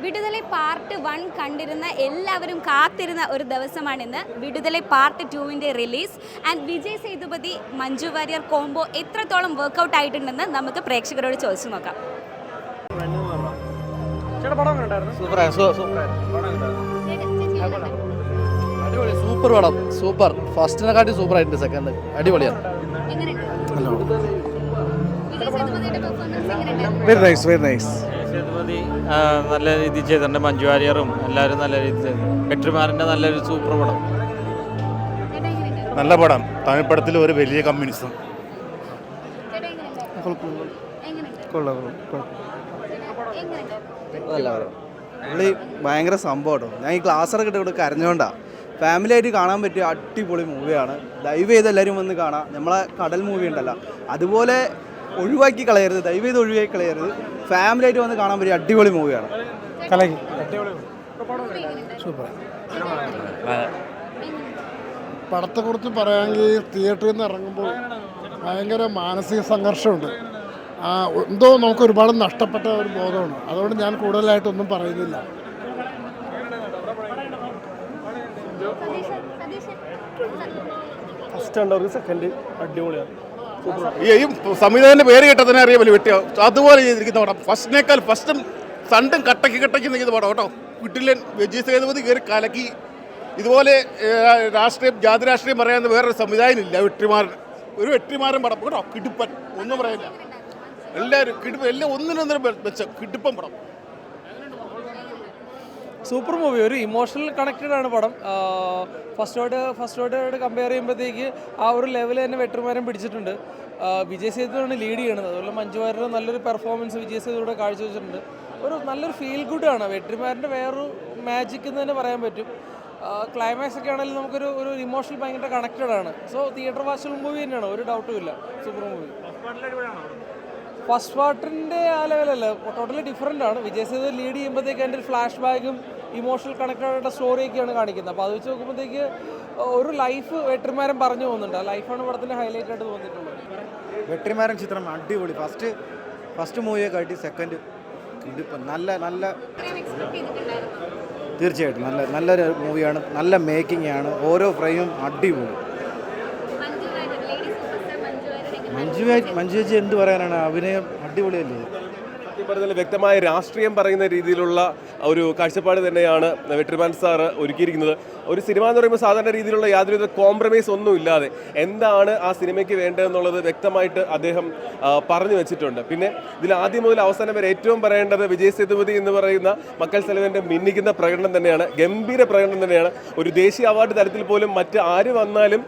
Viduthalai part 1 കണ്ടിരുന്ന എല്ലാവരും കാത്തിരുന്ന ഒരു ദിവസമാണിന്ന്. വിടുതലൈ പാർട്ട് 2വിൻ്റെ release. And Vijay Sethupathi Manju Warrier combo എത്രത്തോളം വർക്കൗട്ട് ആയിട്ടുണ്ടെന്ന് നമുക്ക് പ്രേക്ഷകരോട് ചോദിച്ചു നോക്കാം. സൂപ്പർ പടം, സൂപ്പർ. ഫസ്റ്റിനെക്കാട്ടി സൂപ്പർ ആയിട്ടുണ്ട്. സെക്കൻഡ് അടിപൊളിയാണ്. Very nice, very nice. Sethupathi നല്ല രീതിയിൽ ചെയ്തിട്ടുണ്ട്. മഞ്ജു വാര്യറും എല്ലാവരും നല്ല രീതിയിൽ ചെയ്തു. വെട്രിമാറിൻ്റെ നല്ലൊരു സൂപ്പർ പടം. നല്ല പടം. തമിഴ് പടത്തിൽ ഒരു വലിയ കമ്മ്യൂണിസം. പുള്ളി ഭയങ്കര സംഭവം. ഞാൻ ഈ ക്ലാസ്സൊക്കെ ഇട്ട് ഇവിടെ കരഞ്ഞോണ്ടാ. ഫാമിലി ആയിട്ട് കാണാൻ പറ്റിയ അടിപൊളി മൂവിയാണ്. ദയവ് ചെയ്ത് എല്ലാവരും വന്ന് കാണാം. നമ്മളെ കടൽ മൂവി ഉണ്ടല്ലോ, അതുപോലെ ഒഴിവാക്കി കളയരുത്, ദയവ് ചെയ്ത് ഒഴിവാക്കി കളയരുത്. ഫാമിലി ആയിട്ട് വന്ന് കാണാൻ പറ്റിയ അടിപൊളി മൂവിയാണ്. പടത്തെക്കുറിച്ച് പറയുകയാണെങ്കിൽ തിയേറ്ററിൽ നിന്ന് ഇറങ്ങുമ്പോൾ ഭയങ്കര മാനസിക സംഘർഷമുണ്ട്. എന്തോ നമുക്ക് ഒരുപാട് നഷ്ടപ്പെട്ട ഒരു ബോധമാണ്. അതുകൊണ്ട് ഞാൻ കൂടുതലായിട്ടൊന്നും പറയുന്നില്ല. സെക്കൻഡ് അടിപൊളിയാണ്. ഈ സംവിധാനത്തിന്റെ പേര് കേട്ടതിനെ അറിയാമല്ലോ, വെട്ടിയ അതുപോലെ ചെയ്തിരിക്കുന്ന പടം. ഫസ്റ്റിനേക്കാൾ ഫസ്റ്റും സണ്ടും കട്ടക്ക് നിൽക്കുന്ന പടം കേട്ടോ. വീട്ടിലെ വിജയ് സേതുപതി കയറി കലക്കി. ഇതുപോലെ രാഷ്ട്രീയം, ജാതി രാഷ്ട്രീയം പറയാവുന്ന വേറൊരു സംവിധാനം ഇല്ല. ഒരു വെട്ടിമാരൻ പടം കേട്ടോ. കിടുപ്പൻ, ഒന്നും പറയില്ല. എല്ലാവരും കിടുപ്പൻ, എല്ലാം ഒന്നിനൊന്നിനും വെച്ച കിടുപ്പൻ പടം. Super movie. ഒരു ഇമോഷണൽ കണക്റ്റഡ് ആണ് പടം. ഫസ്റ്റോട് കമ്പയർ ചെയ്യുമ്പോഴത്തേക്ക് ആ ഒരു ലെവൽ തന്നെ വെട്രിമാരൻ പിടിച്ചിട്ടുണ്ട്. വിജയ് സേതുവാണ് ലീഡ് ചെയ്യണത്. അതുപോലെ മഞ്ജു വാര്യർ നല്ലൊരു പെർഫോമൻസ് വിജയ് സേതുവിടെ കാഴ്ചവെച്ചിട്ടുണ്ട്. നല്ലൊരു ഫീൽ ഗുഡാണ്. വെട്രിമാരൻ്റെ വേറൊരു മാജിക് എന്ന് തന്നെ പറയാൻ പറ്റും. ക്ലൈമാക്സ് ഒക്കെ ആണെങ്കിലും നമുക്കൊരു ഇമോഷണൽ ഭയങ്കര കണക്റ്റഡ് ആണ്. സോ തിയേറ്റർ വാച്ചബിൾ മൂവി തന്നെയാണ്, ഒരു ഡൗട്ടും ഇല്ല. Super movie. ഫസ്റ്റ് പാർട്ടിൻ്റെ ആ ലെവലല്ല, ടോട്ടലി ഡിഫറെൻ്റ് ആണ്. വിജയ് സേതു ലീഡ് ചെയ്യുമ്പോഴത്തേക്ക് അതിൻ്റെ ഒരു ഫ്ലാഷ് ബാക്കും ഇമോഷണൽ കണക്റ്റഡ് ആയിട്ടുള്ള സ്റ്റോറിയൊക്കെയാണ് കാണിക്കുന്നത്. അപ്പോൾ അത് വെച്ച് നോക്കുമ്പോഴത്തേക്ക് ഒരു ലൈഫ് വെട്രിമാരൻ പറഞ്ഞു പോകുന്നുണ്ട്. ആ ലൈഫാണ് പടത്തിൻ്റെ ഹൈലൈറ്റ് ആയിട്ട് തോന്നിയിട്ടുള്ളത്. വെട്രിമാരൻ ചിത്രം അടിപൊളി. ഫസ്റ്റ് മൂവിയെ കാട്ടി സെക്കൻഡ് ഇതിപ്പം നല്ല തീർച്ചയായിട്ടും നല്ലൊരു മൂവിയാണ്. നല്ല മേക്കിംഗ് ആണ്. ഓരോ ഫ്രെയിമും അടിപൊളി. മഞ്ജു ചേച്ചി എന്ത് പറയാനാണ്, അഭിനയം അടിപൊളിയല്ലേ. വ്യക്തമായ രാഷ്ട്രീയം പറയുന്ന രീതിയിലുള്ള ഒരു കാഴ്ചപ്പാട് തന്നെയാണ് വെട്രിമാൻ സാർ ഒരുക്കിയിരിക്കുന്നത്. ഒരു സിനിമ എന്ന് പറയുമ്പോൾ സാധാരണ രീതിയിലുള്ള യാതൊരു കോംപ്രമൈസ് ഒന്നും ഇല്ലാതെ എന്താണ് ആ സിനിമയ്ക്ക് വേണ്ടതെന്നുള്ളത് വ്യക്തമായിട്ട് അദ്ദേഹം പറഞ്ഞു വെച്ചിട്ടുണ്ട്. പിന്നെ ഇതിൽ ആദ്യം മുതൽ അവസാനം വരെ ഏറ്റവും പറയേണ്ടത് വിജയ് സേതുപതി എന്ന് പറയുന്ന മക്കൾ സെലവൻ്റെ മിന്നിക്കുന്ന പ്രകടനം തന്നെയാണ്. ഗംഭീര പ്രകടനം തന്നെയാണ്. ഒരു ദേശീയ അവാർഡ് തലത്തിൽ പോലും മറ്റ് ആര് വന്നാലും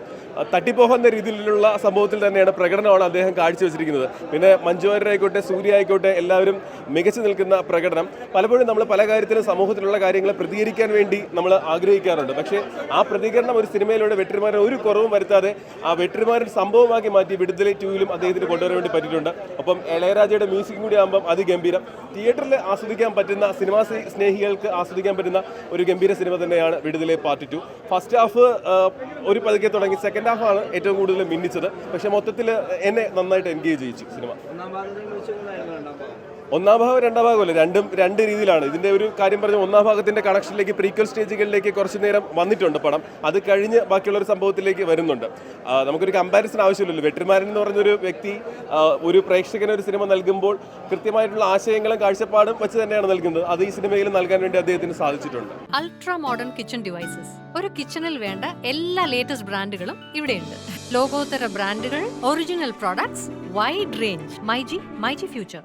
തട്ടിപ്പോകുന്ന രീതിയിലുള്ള സംഭവത്തിൽ തന്നെയാണ് പ്രകടനമാണ് അദ്ദേഹം കാഴ്ചവെച്ചിരിക്കുന്നത്. പിന്നെ മഞ്ജു വാര്യർ ആയിക്കോട്ടെ, സൂര്യ ആയിക്കോട്ടെ, എല്ലാവരും മികച്ചു നിൽക്കുന്ന പ്രകടനം. പലപ്പോഴും നമ്മൾ പല കാര്യത്തിലും സമൂഹത്തിലുള്ള കാര്യങ്ങൾ പ്രതികരിക്കാൻ വേണ്ടി നമ്മൾ ആഗ്രഹിക്കാറുണ്ട്. പക്ഷേ ആ പ്രതികരണം ഒരു സിനിമയിലൂടെ വെട്രിമാരൻ ഒരു കുറവും വരുത്താതെ ആ വെട്രിമാരൻ സംഭവമാക്കി മാറ്റി വിടുതലൈ 2വിലും അദ്ദേഹത്തിന് കൊണ്ടുവരാൻ വേണ്ടി പറ്റിയിട്ടുണ്ട്. ഒപ്പം ഇളയരാജയുടെ മ്യൂസിക്കും കൂടി ആകുമ്പം അതിഗംഭീരം. തിയേറ്ററിൽ ആസ്വദിക്കാൻ പറ്റുന്ന, സിനിമാ സ്നേഹികൾക്ക് ആസ്വദിക്കാൻ പറ്റുന്ന ഒരു ഗംഭീര സിനിമ തന്നെയാണ് വിടുതലൈ പാർട്ട് 2. ഫസ്റ്റ് ഹാഫ് ഒരു പതുക്കെ തുടങ്ങി, സെക്കൻഡ് ഹാഫാണ് ഏറ്റവും കൂടുതൽ മിന്നിച്ചത്. പക്ഷെ മൊത്തത്തിൽ എന്നെ നന്നായിട്ട് എൻഗേജ് ചെയ്യിച്ചു സിനിമ. ഒന്നാം ഭാഗം രണ്ടാം ഭാഗമല്ല, രണ്ട് രീതിയിലാണ്. ഇതിൻ്റെ ഒരു കാര്യം പറഞ്ഞ ഒന്നാം ഭാഗത്തിൻ്റെ കണക്ഷനിലേക്ക്, പ്രീക്വൽ സ്റ്റേജുകളിലേക്ക് കുറച്ച് നേരം വന്നിട്ടുണ്ട് പടം. അത് കഴിഞ്ഞ് ബാക്കിയുള്ളൊരു സംഭവത്തിലേക്ക് വരുന്നുണ്ട്. നമുക്കൊരു കമ്പാരിസൺ ആവശ്യമില്ലല്ലോ. വെട്രിമാരൻ എന്ന് പറഞ്ഞൊരു വ്യക്തി ഒരു പ്രേക്ഷകന് ഒരു സിനിമ നൽകുമ്പോൾ കൃത്യമായിട്ടുള്ള ആശയങ്ങളും കാഴ്ചപ്പാടും വെച്ച് തന്നെയാണ് നൽകുന്നത്. അത് ഈ സിനിമയിൽ നൽകാൻ വേണ്ടി അദ്ദേഹത്തിന് സാധിച്ചിട്ടുണ്ട്. Ultra modern kitchen devices. ഒരു കിച്ചണിൽ വേണ്ട എല്ലാ ലേറ്റസ്റ്റ് ബ്രാൻഡുകളും ഇവിടെയുണ്ട്. ലോകോത്തര ബ്രാൻഡുകൾ, original products, wide range. MyG future.